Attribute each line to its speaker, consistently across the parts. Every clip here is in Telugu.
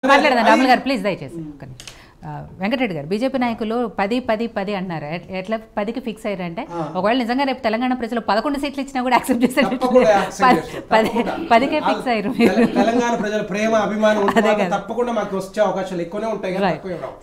Speaker 1: మాట్లాడదాం రాములు గారు ప్లీజ్ దయచేసి. వెంకటరెడ్డి గారు, బీజేపీ నాయకులు 10-10-10 అంటున్నారు. ఎట్లా 10కి ఫిక్స్ అయ్యారంటే ఒకవేళ నిజంగా రేపు తెలంగాణ ప్రజలు 11 సీట్లు ఇచ్చినా కూడా యాక్సెప్ట్ చేస్తారు. 10కే ఫిక్స్ అయ్యారు.
Speaker 2: తెలంగాణ ప్రజల ప్రేమ అభిమానం తప్పకుండా మాకు వచ్చే అవకాశాలు ఎక్కువనే ఉంటాయి.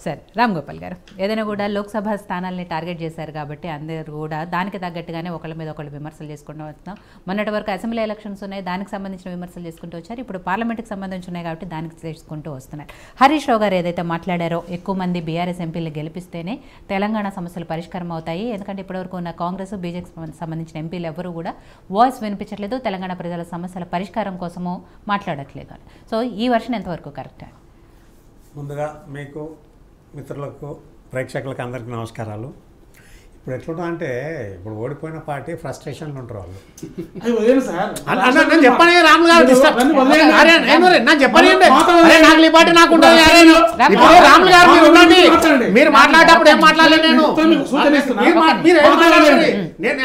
Speaker 1: సరే, రామ్ గోపాల్ గారు, ఏదైనా కూడా లోక్సభ స్థానాల్ని టార్గెట్ చేశారు కాబట్టి అందరూ కూడా దానికి తగ్గట్టుగానే ఒకళ్ళ మీద ఒకళ్ళు విమర్శలు చేసుకుంటూ వస్తున్నాం. మొన్నటి వరకు అసెంబ్లీ ఎలక్షన్స్ ఉన్నాయి, దానికి సంబంధించిన విమర్శలు చేసుకుంటూ వచ్చారు. ఇప్పుడు పార్లమెంట్కి సంబంధించి ఉన్నాయి కాబట్టి దానికి చేసుకుంటూ వస్తున్నారు. హరీష్ రావు గారు ఏదైతే మాట్లాడారో ఎక్కువ మంది బీఆర్ఎస్ ఎంపీలు గెలిపిస్తేనే తెలంగాణ సమస్యలు పరిష్కారం అవుతాయి, ఎందుకంటే ఇప్పటివరకు ఉన్న కాంగ్రెస్ బీజేపీకి సంబంధించిన ఎంపీలు ఎవరు కూడా వాయిస్ వినిపించట్లేదు, తెలంగాణ ప్రజల సమస్యల పరిష్కారం కోసము మాట్లాడట్లేదు. సో ఈ వర్షన్ ఎంతవరకు కరెక్ట్?
Speaker 3: ముందుగా మీకు, మిత్రులకు, ప్రేక్షకులకు అందరికీ నమస్కారాలు. ఇప్పుడు ఎట్లుంటా అంటే ఇప్పుడు ఓడిపోయిన పార్టీ ఫ్రస్ట్రేషన్లు ఉంటారు వాళ్ళు. చెప్పండి రాములు గారు, నాకు ఈ పార్టీ నాకు ఉంటుంది. ఇప్పుడు రాములు గారు మీరు ఉండండి, మీరు మాట్లాడేటప్పుడు ఏం మాట్లాడలేదు. నేను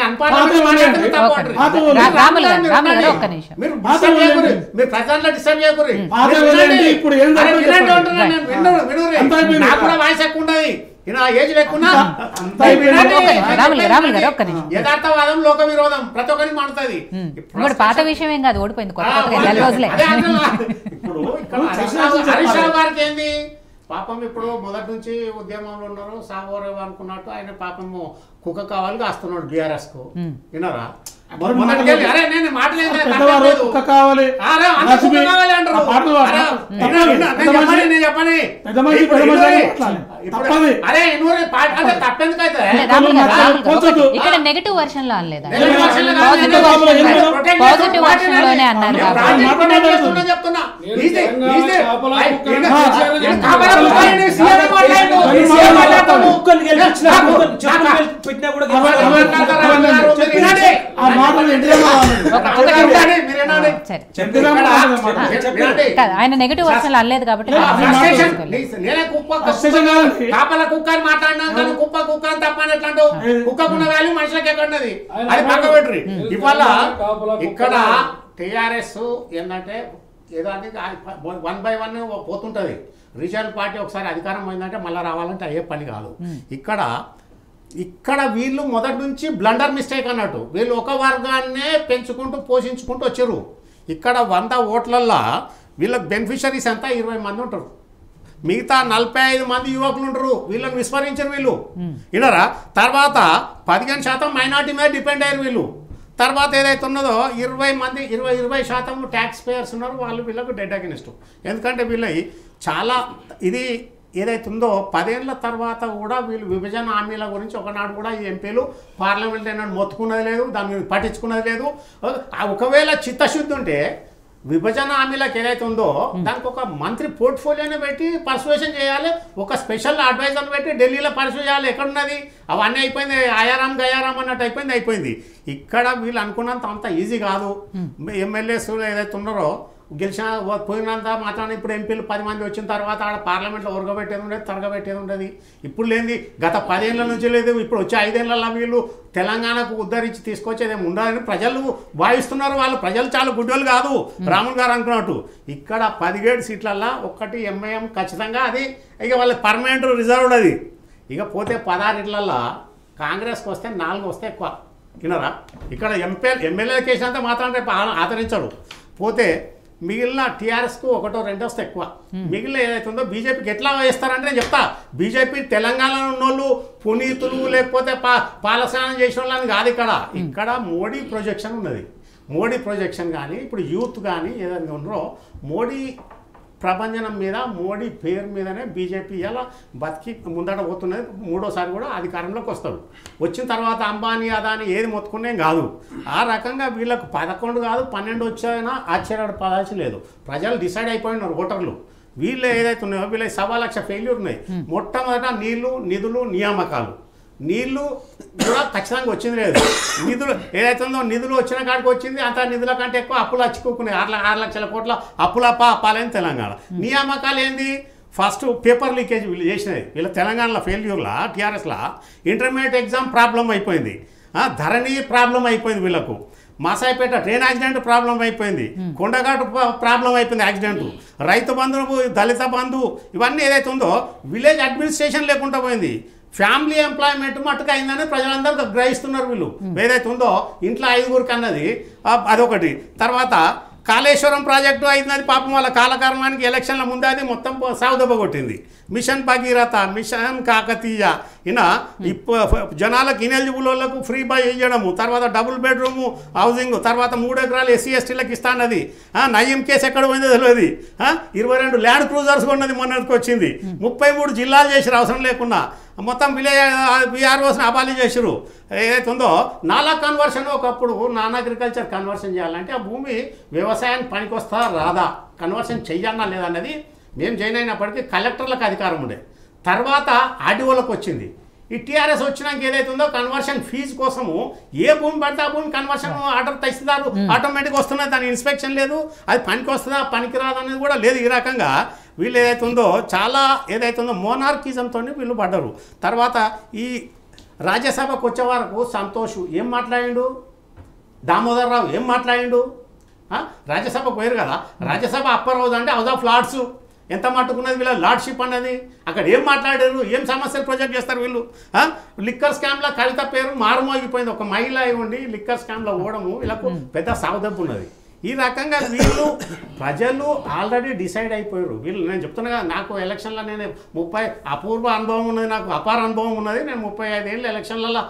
Speaker 3: ప్రజల్లో డిస్టర్బ్ చేయకూరి, నాకు కూడా వాయిస్ ఎక్కువ ఉండదు. యథార్థవాదం లోక విరోధం ప్రతి ఒక్కరికి మాడుతుంది.
Speaker 1: ఇప్పుడు పాత విషయం ఏం కాదు, ఓడిపోయింది.
Speaker 3: ఇప్పుడు హరీష్ రావు గారికి ఏంది పాపం, ఇప్పుడు మొదటి నుంచి ఉద్యమంలో ఉన్నారు, సాగోరేవ అనుకున్నట్టు ఆయన పాపము కుక్క కావాలి కాస్తున్నాడు బీఆర్ఎస్ కు. విన్నారా? అరే నేను మాట్లాడలేదు, తప్పెందుకు అయితే
Speaker 1: ఇక్కడ నెగటివ్ వర్షన్ లో అనలేదు, పాజిటివ్ వర్షన్ లోనే అన్నారు.
Speaker 3: చెప్తున్నా
Speaker 1: ఆయన నెగటివ్ వర్షన్ అనలేదు కాబట్టి
Speaker 3: కాపల కుక్క అని మాట్లాడినా కానీ కుక్క కుక్క అని తప్ప అని ఎట్లా అంటావు? కుక్కకున్న వాల్యూ మనుషులకు ఎక్కడున్నది? అది పక్క పెట్టి ఇవాళ ఇక్కడ టీఆర్ఎస్ ఏంటంటే ఏదో అంటే 1 by 1 పోతుంటది. రీజనల్ పార్టీ ఒకసారి అధికారం పోయిందంటే మళ్ళీ రావాలంటే అయ్యే పని కాదు. ఇక్కడ వీళ్ళు మొదటి నుంచి బ్లండర్ మిస్టేక్ అన్నట్టు వీళ్ళు ఒక వర్గాన్నే పెంచుకుంటూ పోషించుకుంటూ వచ్చారు. ఇక్కడ 100 ఓట్లల్లో వీళ్ళకి బెనిఫిషరీస్ అంతా 20 మంది ఉంటారు, మిగతా 45 మంది యువకులు ఉంటారు. వీళ్ళని విస్మరించారు వీళ్ళు. వినరా? తర్వాత 15% మైనార్టీ మీద డిపెండ్ అయ్యారు వీళ్ళు. తర్వాత ఏదైతే ఉన్నదో 20% ట్యాక్స్ పేయర్స్ ఉన్నారు, వాళ్ళు వీళ్ళకు డెడ్ అగెనిస్ట్. ఎందుకంటే వీళ్ళకి చాలా ఇది ఏదైతే ఉందో 10 ఏళ్ల తర్వాత కూడా వీళ్ళు విభజన హామీల గురించి ఒకనాడు కూడా ఈ ఎంపీలు పార్లమెంట్ అయినాడు మొత్తుకున్నది లేదు, దాన్ని పట్టించుకున్నది లేదు. ఒకవేళ చిత్తశుద్ధి ఉంటే విభజన హామీలకు ఏదైతే ఉందో దానికి ఒక మంత్రి పోర్ట్ఫోలియోని పెట్టి పర్సువేషన్ చేయాలి, ఒక స్పెషల్ అడ్వైజర్ని పెట్టి ఢిల్లీలో పర్సూ చేయాలి. ఎక్కడున్నది? అవన్నీ అయిపోయింది, ఆయారాం గయారాం అన్నట్టు అయిపోయింది. ఇక్కడ వీళ్ళు అనుకున్నంత అంత ఈజీ కాదు. ఎమ్మెల్యేస్ ఏదైతే ఉన్నారో గెలిచిన పోయినంత మాత్రాన్ని ఇప్పుడు ఎంపీలు 10 మంది వచ్చిన తర్వాత ఆడ పార్లమెంట్లో ఉరగబెట్టేది ఉండేది, తరగబెట్టేది ఉండేది. ఇప్పుడు లేని గత 10 ఏళ్ళ నుంచి లేదు, ఇప్పుడు వచ్చే 5 ఏళ్ళ వీళ్ళు తెలంగాణకు ఉద్ధరించి తీసుకొచ్చేది ఏమి ఉండాలని ప్రజలు భావిస్తున్నారు. వాళ్ళు ప్రజలు చాలా గుడ్డోళ్ళు కాదు, రాములు గారు అనుకున్నట్టు. ఇక్కడ 17 సీట్లల్లో ఒక్కటి ఎంఐఎం ఖచ్చితంగా, అది ఇక వాళ్ళ పర్మనెంట్ రిజర్వ్డ్. అది ఇక పోతే 16 ఇళ్లల్లో కాంగ్రెస్కి వస్తే 4 వస్తే ఎక్కువ. వినరా? ఇక్కడ ఎమ్మెల్యే కేసినంత మాత్రం రేపు ఆదరించడు. పోతే మిగిలిన టీఆర్ఎస్కు 1-2 వస్తే ఎక్కువ. మిగిలిన ఏదైతే ఉందో బీజేపీకి ఎట్లా వేస్తారంటే నేను చెప్తా. బీజేపీ తెలంగాణలో ఉన్నోళ్ళు పునీతులు లేకపోతే పాలస్నానం చేసిన వాళ్ళని కాదు. ఇక్కడ మోడీ ప్రొజెక్షన్ ఉన్నది. మోడీ ప్రొజెక్షన్ కానీ ఇప్పుడు యూత్ కానీ ఏదైనా ఉన్నారో మోడీ ప్రభంజనం మీద, మోడీ పేరు మీదనే బీజేపీ ఇలా బతికి ముందట పోతున్నది. 3వసారి కూడా అధికారంలోకి వస్తాడు. వచ్చిన తర్వాత అంబానీ అదాని ఏది మొత్తుకునే కాదు. ఆ రకంగా వీళ్ళకు 11 కాదు 12 వచ్చాయినా ఆశ్చర్యపడాల్సి లేదు. ప్రజలు డిసైడ్ అయిపోయినారు ఓటర్లు. వీళ్ళు ఏదైతే ఉన్నాయో వీళ్ళకి 1,00,000 ఫెయిల్యూర్ ఉన్నాయి. మొట్టమొదట నీళ్లు, నిధులు, నియామకాలు. నీళ్లు కూడా ఖచ్చితంగా వచ్చింది లేదు. నిధులు ఏదైతే ఉందో నిధులు వచ్చిన కాడికి వచ్చింది, అంత నిధుల కంటే ఎక్కువ అప్పులు అచ్చుకోకున్నాయి. 6 లక్షల కోట్ల అప్పులైన తెలంగాణ. నియామకాలు ఏంది? ఫస్ట్ పేపర్ లీకేజ్ వీళ్ళు చేసినది. వీళ్ళ తెలంగాణలో ఫెయిల్యూర్లా టీఆర్ఎస్లా ఇంటర్మీడియట్ ఎగ్జామ్ ప్రాబ్లం అయిపోయింది, ధరణి ప్రాబ్లం అయిపోయింది వీళ్ళకు. మాసాయిపేట ట్రైన్ యాక్సిడెంట్ ప్రాబ్లం అయిపోయింది, కొండఘాటు ప్రాబ్లం అయిపోయింది యాక్సిడెంట్, రైతు బంధు, దళిత బంధు, ఇవన్నీ ఏదైతే ఉందో విలేజ్ అడ్మినిస్ట్రేషన్ లేకుండా పోయింది. ఫ్యామిలీ ఎంప్లాయ్మెంట్ మట్టుకు అయిందని ప్రజలందరూ గ్రహిస్తున్నారు. వీళ్ళు ఏదైతే ఉందో ఇంట్లో 5గురికి అన్నది అదొకటి. తర్వాత కాళేశ్వరం ప్రాజెక్టు అయిందని పాపం వాళ్ళ కాలకర్మానికి ఎలక్షన్ల ముందే అది మొత్తం సాగుదెబ్బ కొట్టింది. మిషన్ భగీరథ, మిషన్ కాకతీయ, ఈయన జనాలకు ఇనెలిజిబుల్ వాళ్ళకు ఫ్రీ బై ఇవ్వడము, తర్వాత డబుల్ బెడ్రూము హౌసింగ్, తర్వాత 3 ఎకరాలు SC STలకు ఇస్తానది. నయీం కేసు ఎక్కడ పోయిందో తెలియదు. 22 ల్యాండ్ క్రూజర్స్ కొన్నది మొన్నటికి వచ్చింది. 33 జిల్లాలు చేసారు అవసరం లేకుండా, మొత్తం VROస్ని అబాలి చేసారు. ఏదైతే ఉందో నాలా కన్వర్షన్, ఒకప్పుడు నాన్ అగ్రికల్చర్ కన్వర్షన్ చేయాలంటే ఆ భూమి వ్యవసాయానికి పనికి వస్తుందా రాదా, కన్వర్షన్ చెయ్యన్నా లేదన్నది మేము జాయిన్ అయినప్పటికీ కలెక్టర్లకు అధికారం ఉండే. తర్వాత ఆర్డీఓలకు వచ్చింది. ఈ టీఆర్ఎస్ వచ్చినాక ఏదైతే ఉందో కన్వర్షన్ ఫీజు కోసము ఏ భూమి పడితే ఆ భూమి కన్వర్షన్ ఆర్డర్ తహసీల్దారు ఆటోమేటిక్గా వస్తున్నది, దాని ఇన్స్పెక్షన్ లేదు, అది పనికి వస్తుందా పనికి రాదు అనేది కూడా లేదు. ఈ రకంగా వీళ్ళు ఏదైతే ఉందో చాలా ఏదైతే ఉందో మోనార్కిజంతో వీళ్ళు పడ్డరు. తర్వాత ఈ రాజ్యసభకు వచ్చే వరకు సంతోష్ ఏం మాట్లాడిండు, దామోదర్ రావు ఏం మాట్లాడిండు, రాజ్యసభకు పోయారు కదా, రాజ్యసభ అప్పర్ హౌస్ అంటే హౌస్ ఆఫ్ లార్డ్స్ ఎంత మట్టుకున్నది వీళ్ళ లార్డ్షిప్ అన్నది, అక్కడ ఏం మాట్లాడారు, ఏం సమస్యలు ప్రొజెక్ట్ చేస్తారు వీళ్ళు. లిక్కర్ స్కామ్లో కవిత పేరు మారుమోగిపోయింది, ఒక మహిళ ఉండి లిక్కర్ స్కామ్లో ఓడము వీళ్ళకు పెద్ద సాగుదెబ్బు ఉన్నది. ఈ రకంగా వీళ్ళు ప్రజలు ఆల్రెడీ డిసైడ్ అయిపోయారు. వీళ్ళు నేను చెప్తున్నా కదా, నాకు ఎలక్షన్లో నేను 30 అపూర్వ అనుభవం ఉన్నది, నాకు అపార అనుభవం ఉన్నది. నేను 35 ఏళ్ళు ఎలక్షన్లలో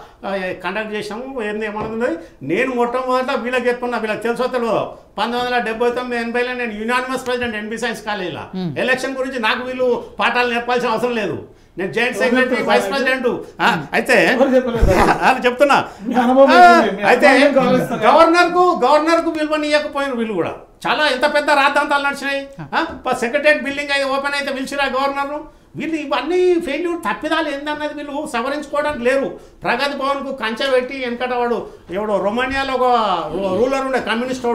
Speaker 3: కండక్ట్ చేసాము. ఏమన్నది ఉన్నది, నేను మొట్టమొదట వీళ్ళకి చెప్పుకున్నా, వీళ్ళకి తెలుసో తెలియదు, 1979-80లో నేను యునానిమస్ ప్రెసిడెంట్ NB సైన్స్ కాలేజీలో. ఎలక్షన్ గురించి నాకు వీళ్ళు పాఠాలు నేర్పాల్సిన అవసరం లేదు, నేను జాయింట్ సెక్రటరీ వైస్ ప్రెసిడెంట్. అయితే అని చెప్తున్నా. అయితే గవర్నర్కు విలువనియకపోయిన వీళ్ళు కూడా చాలా ఎంత పెద్ద రాద్ధాంతాలు నడిచినాయి. సెక్రటరియట్ బిల్డింగ్ అయితే ఓపెన్ అయితే పిలిచిరా గవర్నర్ను. వీళ్ళు ఇవన్నీ ఫెయిల్యూర్ తప్పిదాలు ఏందన్నది వీళ్ళు సవరించుకోవడానికి లేరు. ప్రగతి భవన్కు కంచె పెట్టి వెనకట వాడు ఎవడో రొమానియాలో ఒక రూలర్ ఉండే కమ్యూనిస్ట్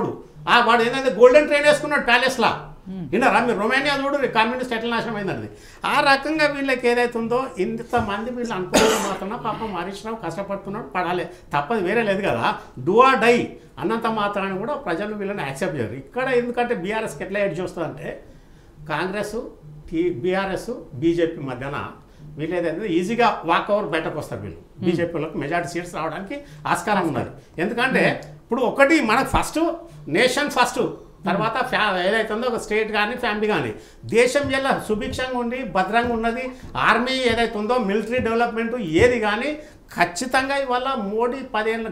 Speaker 3: వాడు ఏంటంటే గోల్డెన్ ట్రైన్ వేసుకున్నాడు ప్యాలెస్లా. విన్నారా మీరు? రొమానియా చూడు కమ్యూనిస్ట్ ఎట్లా నాశనం అయిందండి. ఆ రకంగా వీళ్ళకి ఏదైతే ఉందో ఇంతమంది వీళ్ళు అనుకోవడం మాత్రం పాపం హరీష్ రావు కష్టపడుతున్నాడు, పడాలి, తప్పదు, వేరే లేదు కదా. డూ ఆర్ డై అన్నంత మాత్రాన్ని కూడా ప్రజలు వీళ్ళని యాక్సెప్ట్ చేయరు. ఇక్కడ ఎందుకంటే బీఆర్ఎస్కి ఎట్లా ఎడ్ చేస్తుందంటే కాంగ్రెస్, బీఆర్ఎస్, బీజేపీ మధ్యన వీళ్ళు ఏదైతే ఈజీగా వాక్ ఓవర్ బయటకు వస్తారు. వీళ్ళు బీజేపీలోకి మెజారిటీ సీట్స్ రావడానికి ఆస్కారం ఉన్నది. ఎందుకంటే ఇప్పుడు ఒకటి మనకు ఫస్ట్ నేషన్ ఫస్ట్, తర్వాత ఏదైతే ఉందో ఒక స్టేట్ కానీ ఫ్యామిలీ కానీ దేశం ఎలా సుభిక్షంగా ఉండి భద్రంగా ఉన్నది. ఆర్మీ ఏదైతే ఉందో మిలిటరీ డెవలప్మెంట్ ఏది కానీ ఖచ్చితంగా ఇవాళ మోడీ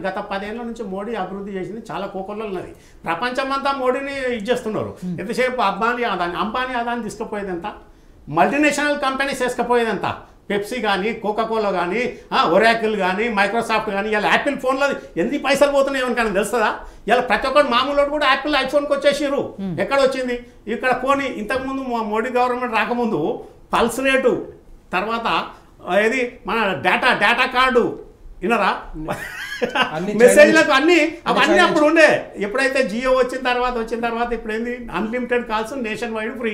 Speaker 3: గత 10 ఏళ్ళ నుంచి మోడీ అభివృద్ధి చేసింది చాలా కోకొల్లో ఉన్నది. ప్రపంచమంతా మోడీని ఇచ్చేస్తున్నారు. ఎంతసేపు అంబానీ అదాన్ని తీసుకుపోయేది ఎంత, మల్టీనేషనల్ కంపెనీస్ వేసుకుపోయేదంతా, పెప్సీ కానీ, కోకాకోలా కానీ, ఒరాకిల్ కానీ, మైక్రోసాఫ్ట్ కానీ, ఇలా యాపిల్ ఫోన్లో ఎన్ని పైసలు పోతున్నాయి ఎవరికైనా తెలుస్తుందా? ఇలా ప్రతి ఒక్కరు మామూలు కూడా యాపిల్ ఐఫోన్కి వచ్చేసారు. ఎక్కడ వచ్చింది? ఇక్కడ పోనీ ఇంతకుముందు మోడీ గవర్నమెంట్ రాకముందు పల్స్ రేటు, తర్వాత ఏది మన డేటా కార్డు, వినరా మెసేజ్లకు అవన్నీ అప్పుడు ఉండే. ఎప్పుడైతే జియో వచ్చిన తర్వాత ఇప్పుడు ఏంది unlimited calls, nation wide free.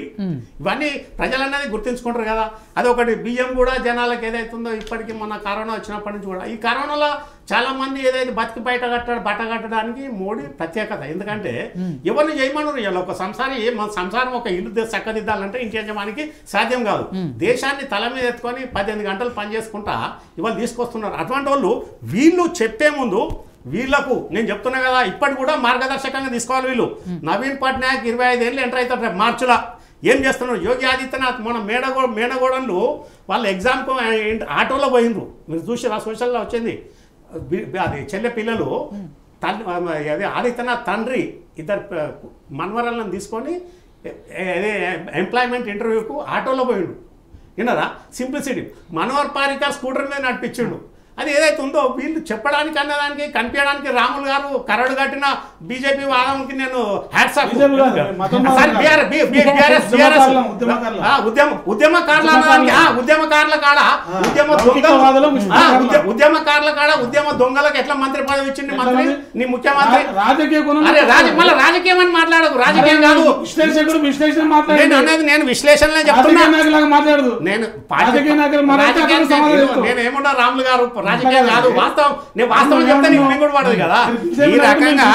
Speaker 3: ఇవన్నీ ప్రజలన్నది గుర్తుంచుకుంటారు కదా. అదొకటి. బియ్యం కూడా జనాలకు ఏదైతుందో ఇప్పటికీ మన కరోనా వచ్చినప్పటి నుంచి కూడా ఈ కరోనాలో చాలా మంది ఏదైతే బతికి బట్ట కట్టడానికి మోడీ ప్రత్యేకత. ఎందుకంటే ఎవరిని చేయమన్నారు, ఇలా ఒక మన సంసారం ఒక ఇల్లు చక్కదిద్దాలంటే ఇంటి యజమానికి సాధ్యం కాదు. దేశాన్ని తల మీద ఎత్తుకొని 18 గంటలు పనిచేసుకుంటా ఇవాళ తీసుకొస్తున్నారు. అటువంటి వాళ్ళు వీళ్ళు చెప్పే ముందు వీళ్లకు నేను చెప్తున్నా కదా, ఇప్పటి కూడా మార్గదర్శకంగా తీసుకోవాలి వీళ్ళు. నవీన్ పట్నాయక్ 25 ఏళ్ళు ఎంటర్ అవుతారు రేపు మార్చిలో. ఏం చేస్తున్నారు? యోగి ఆదిత్యనాథ్ మన మేనగోడన్లు వాళ్ళ ఎగ్జామ్కు ఆటోలో పోయినరు. మీరు చూసి సోషల్లో వచ్చింది. అది చెల్లె పిల్లలు అదే ఆదిత్యనాథ్ తండ్రి 2 మన్వరాలను తీసుకొని ఎంప్లాయ్మెంట్ ఇంటర్వ్యూకు ఆటోలో పోయిండు. విన్నారా? సింప్లిసిటీ. మనోహర్ పారికర్ స్కూటర్ మీద నడిపించిండు. అది ఏదైతే ఉందో వీళ్ళు చెప్పడానికి అన్నదానికి కనిపించడానికి రాములు గారు కరడు కట్టిన బీజేపీ వాదానికి నేను ఉద్యమ దొంగలకు ఎట్లా మంత్రి పదవి ఇచ్చింది మంత్రి నీ ముఖ్యమంత్రి? రాజకీయం అని మాట్లాడదు. రాజకీయం కాదు, నేను విశ్లేషణలే చెప్తున్నా. నేను ఏమన్నా రాములు గారు రాజకీయం కాదు, వాస్తవం. నేను వాస్తవం చెప్తే నీకు మింగుడు పడదు కదా. ఈ రకంగా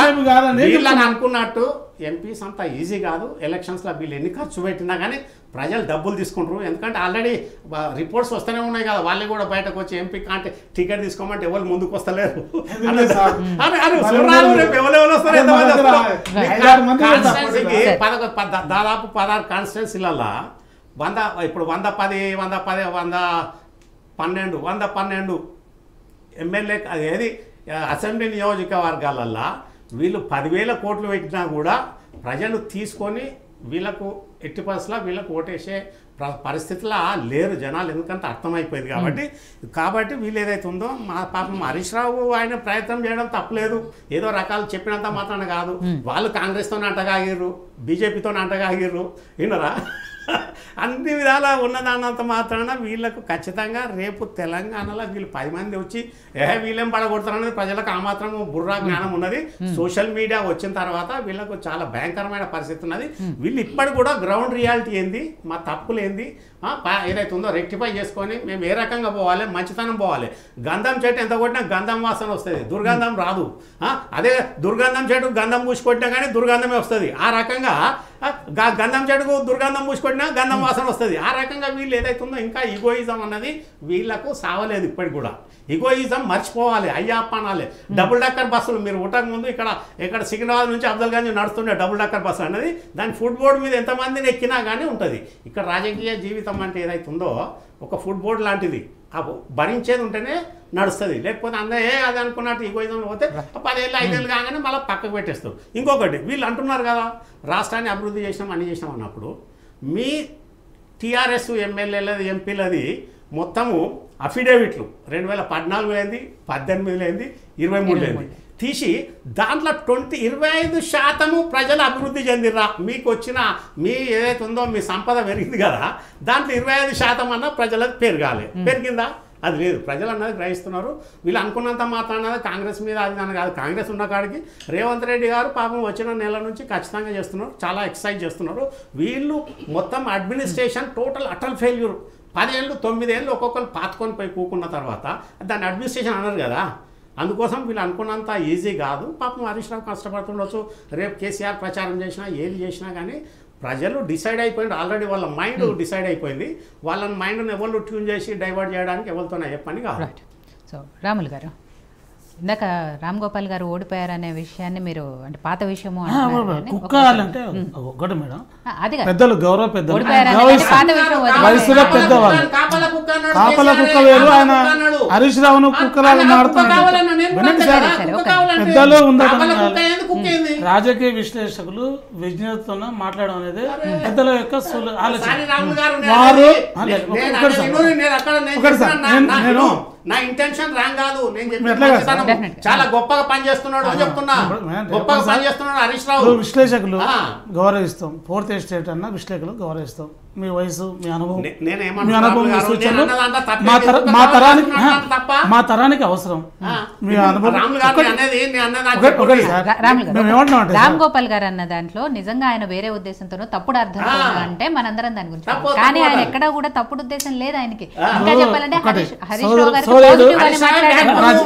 Speaker 3: వీళ్ళని అనుకున్నట్టు ఎంపీస్ అంతా ఈజీ కాదు. ఎలక్షన్స్లో వీళ్ళు ఎన్ని ఖర్చు పెట్టినా కానీ ప్రజలు డబ్బులు తీసుకుంటారు. ఎందుకంటే ఆల్రెడీ రిపోర్ట్స్ వస్తూనే ఉన్నాయి కదా, వాళ్ళే కూడా బయటకు వచ్చి ఎంపీ అంటే టికెట్ తీసుకోమంటే ఎవరు ముందుకు వస్తలేరు. దాదాపు 16 కాన్స్టిట్యున్సీలలో 112 ఎమ్మెల్యే ఏది అసెంబ్లీ నియోజకవర్గాలల్లో వీళ్ళు 10,000 కోట్లు పెట్టినా కూడా ప్రజలు తీసుకొని వీళ్ళకు ఎట్టి పరిస్థితుల్లో వీళ్ళకు ఓటేసే పరిస్థితుల్లో లేరు జనాలు. ఎందుకంటే అర్థమైపోయింది కాబట్టి వీళ్ళు ఏదైతే ఉందో మా పాపం హరీష్ రావు ఆయన ప్రయత్నం చేయడం తప్పలేదు. ఏదో రకాలు చెప్పినంత మాత్రాన కాదు. వాళ్ళు కాంగ్రెస్తో అంటగాగిర్రు, బీజేపీతో అంటగాగిర్రు, విన్నరా? అన్ని విధాలా ఉన్నదాన్నంత మాత్రాన వీళ్ళకు ఖచ్చితంగా రేపు తెలంగాణలో వీళ్ళు 10 మంది వచ్చి వీళ్ళేం పడగొడతారనేది ప్రజలకు ఆ మాత్రం బుర్రా జ్ఞానం ఉన్నది. సోషల్ మీడియా వచ్చిన తర్వాత వీళ్ళకు చాలా భయంకరమైన పరిస్థితి ఉన్నది. వీళ్ళు ఇప్పటి కూడా గ్రౌండ్ రియాలిటీ ఏంది, మా తప్పులు ఏంది ఏదైతే ఉందో రెక్టిఫై చేసుకొని మేము ఏ రకంగా పోవాలి, మంచితనం పోవాలి. గంధం చెట్టు ఎంత కొట్టినా గంధం వాసన వస్తుంది, దుర్గంధం రాదు. అదే దుర్గంధం చెట్టు గంధం పూసి కొట్టినా కానీ దుర్గంధమే వస్తుంది. ఆ రకంగా గంధం చెట్టుకు దుర్గంధం పూసుకొట్టినా గంధం వాసన వస్తుంది. ఆ రకంగా వీళ్ళు ఏదైతే ఉందో ఇంకా ఈగోయిజం అన్నది వీళ్ళకు సావలేదు. ఇప్పటికి కూడా ఈగోయిజం మర్చిపోవాలి, అయ్యాప్ప అనాలి. డబుల్ డక్కర్ బస్సులు మీరు ఉండక ముందు ఇక్కడ సికింద్రాబాద్ నుంచి అఫ్జల్గంజ్ నడుస్తుండే డబుల్ డక్కర్ బస్సు అన్నది దాని ఫుట్ బోర్డు మీద ఎంతమందిని ఎక్కినా కానీ ఉంటుంది. ఇక్కడ రాజకీయ జీవితం అంటే ఏదైతే ఉందో ఒక ఫుట్ బోర్డు లాంటిది, భరించేది ఉంటేనే నడుస్తుంది. లేకపోతే అందరూ అది అనుకున్నట్టు ఈగోయిజంలో పోతే 10 ఏళ్ళు 5 ఏళ్ళు కాగానే మళ్ళీ పక్కకు పెట్టేస్తారు. ఇంకొకటి వీళ్ళు అంటున్నారు కదా రాష్ట్రాన్ని అభివృద్ధి చేసినాం అన్ని చేసినాం అన్నప్పుడు మీ టీఆర్ఎస్ ఎమ్మెల్యేలది ఎంపీలది మొత్తము అఫిడేవిట్లు 2014 18 23 తీసి దాంట్లో 25% ప్రజలు అభివృద్ధి చెందిర్రా. మీకు వచ్చిన మీ ఏదైతే ఉందో మీ సంపద పెరిగింది కదా, దాంట్లో 25% అన్న ప్రజలకు పెరగాలి. పెరిగిందా? అది లేదు. ప్రజలు అన్నది గ్రహిస్తున్నారు. వీళ్ళు అనుకున్నంత మాత్రాన కాంగ్రెస్ మీద అది దాని కాదు. కాంగ్రెస్ ఉన్న కాడికి రేవంత్ రెడ్డి గారు పాపం వచ్చిన నెల నుంచి ఖచ్చితంగా చేస్తున్నారు, చాలా ఎక్సైజ్ చేస్తున్నారు. వీళ్ళు మొత్తం అడ్మినిస్ట్రేషన్ టోటల్ అటల్ ఫెయిల్యూర్. 10 ఏళ్ళు 9 ఏళ్ళు ఒక్కొక్కరు పాతుకొని పోయి కూకున్న తర్వాత దాన్ని అడ్మినిస్ట్రేషన్ అన్నారు కదా. అందుకోసం వీళ్ళు అనుకున్నంత ఈజీ కాదు. పాపం హరీష్ రావు కష్టపడుతుండొచ్చు. రేపు కేసీఆర్ ప్రచారం చేసినా ఏది చేసినా కానీ ప్రజలు డిసైడ్ అయిపోయింది ఆల్రెడీ. వాళ్ళ మైండ్ డిసైడ్ అయిపోయింది. వాళ్ళ మైండ్ని ఎవరు ట్యూన్ చేసి డైవర్ట్ చేయడానికి ఎవరితోనే చెప్పని కాదు.
Speaker 1: సో రాములు గారు, ఇందాక రామ్ గోపాల్ గారు ఓడిపోయారనే విషయాన్ని మీరు అంటే పాత విషయము
Speaker 4: కుక్కాలంటే ఒకటి మేడం,
Speaker 1: అది
Speaker 4: పెద్దలు గౌరవ పెద్దలు
Speaker 1: వయసులో
Speaker 4: పెద్దవాళ్ళు కాపల కుక్క వేరు. ఆయన హరీష్ రావును కుక్కలాగా మాడుతున్నాడు. పెద్దలు ఉందట. రాజకీయ విశ్లేషకులు విజ్ఞతతో మాట్లాడడం అనేది పెద్దల యొక్క ఆలోచన. వారు నేను
Speaker 3: నా ఇంటెన్షన్ రాంగ్ కాదు. నేను చెప్పిన చాలా గొప్పగా పనిచేస్తున్నాడు అని చెప్తున్నా. గొప్పగా పనిచేస్తున్నాడు హరీష్ రావు.
Speaker 4: విశ్లేషకులు గౌరవిస్తాం, 4th ఎస్టేట్ అన్న విశ్లేషకులు గౌరవిస్తాం. మీ వయసు, మీ అనుభవం, మీ అనుభవం, మీ సూచనలు మా తరానికి అవసరం. మీ అనుభవం
Speaker 1: రామ్ గోపాల్ గారు అన్న దాంట్లో నిజంగా ఆయన వేరే ఉద్దేశంతోనో తప్పుడు అర్థం అంటే మనందరం దాని గురించి, కానీ ఆయన ఎక్కడా కూడా తప్పుడు ఉద్దేశం లేదు ఆయనకి. ఇంకా చెప్పాలంటే హరీష్ రావు గారికి పాజిటివ్ గానే మాట్లాడారు.